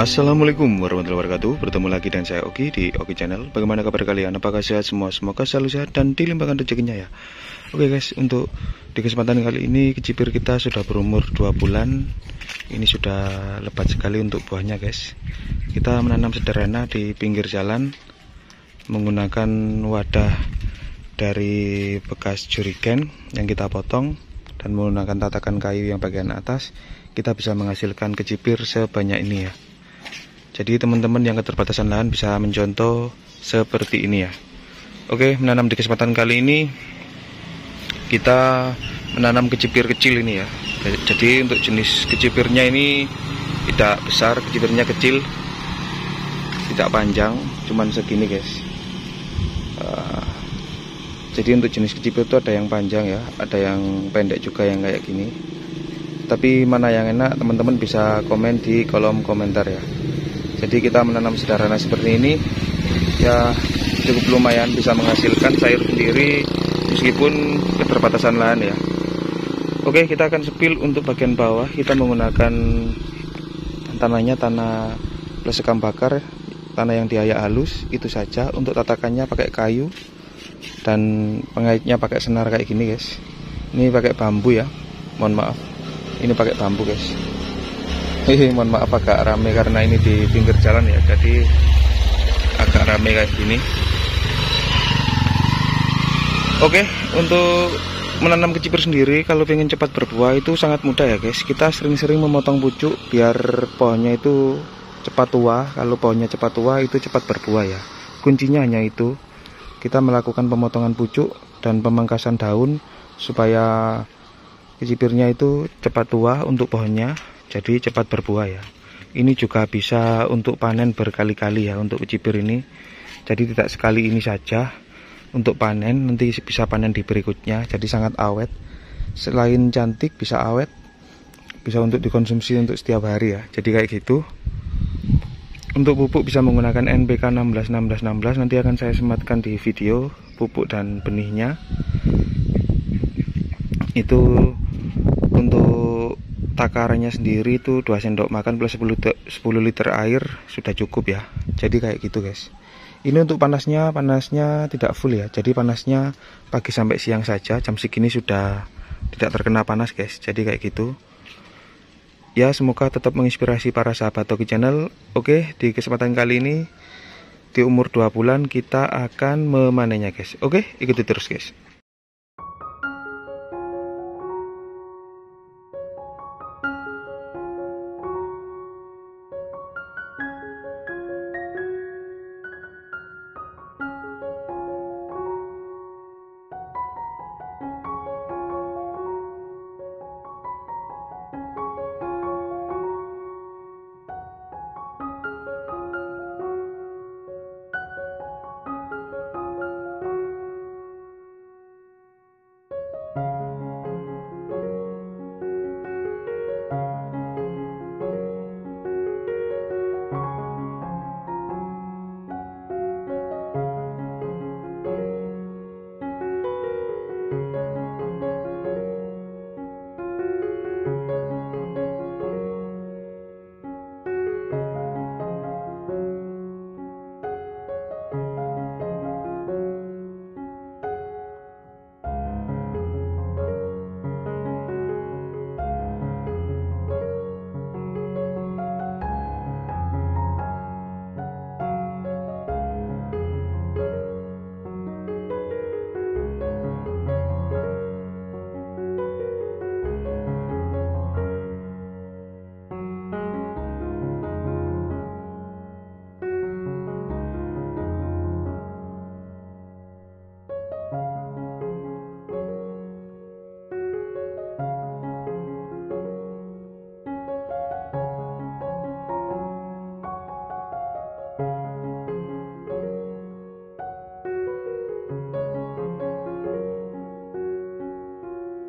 Assalamualaikum warahmatullahi wabarakatuh. Bertemu lagi dengan saya Oki di Oki Channel. Bagaimana kabar kalian? Apakah sehat semua? Semoga selalu sehat dan dilimpahkan rezekinya ya. Oke guys, untuk di kesempatan kali ini kecipir kita sudah berumur 2 bulan. Ini sudah lebat sekali untuk buahnya guys. Kita menanam sederhana di pinggir jalan menggunakan wadah dari bekas jerigen yang kita potong dan menggunakan tatakan kayu yang bagian atas. Kita bisa menghasilkan kecipir sebanyak ini ya. Jadi teman-teman yang keterbatasan lahan bisa mencontoh seperti ini ya. Oke, menanam di kesempatan kali ini kita menanam kecipir kecil ini ya. Jadi untuk jenis kecipirnya ini tidak besar, kecipirnya kecil, tidak panjang, cuman segini guys. Jadi untuk jenis kecipir itu ada yang panjang ya, ada yang pendek juga yang kayak gini. Tapi mana yang enak teman-teman bisa komen di kolom komentar ya. Jadi kita menanam sederhana seperti ini ya, cukup lumayan bisa menghasilkan sayur sendiri meskipun keterbatasan lahan ya. Oke, kita akan sepil untuk bagian bawah. Kita menggunakan tanahnya tanah plesekam bakar, tanah yang diayak halus, itu saja. Untuk tatakannya pakai kayu dan pengaitnya pakai senar kayak gini guys. Ini pakai bambu ya, mohon maaf, ini pakai bambu guys. Mohon maaf agak rame karena ini di pinggir jalan ya, jadi agak rame kayak gini. Oke, untuk menanam kecipir sendiri kalau pengen cepat berbuah itu sangat mudah ya guys. Kita sering-sering memotong pucuk biar pohonnya itu cepat tua. Kalau pohonnya cepat tua itu cepat berbuah ya. Kuncinya hanya itu, kita melakukan pemotongan pucuk dan pemangkasan daun supaya kecipirnya itu cepat tua untuk pohonnya, jadi cepat berbuah ya. Ini juga bisa untuk panen berkali-kali ya untuk kecipir ini. Jadi tidak sekali ini saja untuk panen, nanti bisa panen di berikutnya. Jadi sangat awet. Selain cantik bisa awet, bisa untuk dikonsumsi untuk setiap hari ya. Jadi kayak gitu. Untuk pupuk bisa menggunakan NPK 16 nanti akan saya sematkan di video pupuk dan benihnya. Itu untuk takarannya sendiri itu 2 sendok makan plus 10 liter air sudah cukup ya. Jadi kayak gitu guys. Ini untuk panasnya tidak full ya. Jadi panasnya pagi sampai siang saja. Jam segini sudah tidak terkena panas guys. Jadi kayak gitu. Ya, semoga tetap menginspirasi para sahabat Oki Channel. Oke, di kesempatan kali ini di umur 2 bulan kita akan memanennya guys. Oke, ikuti terus guys.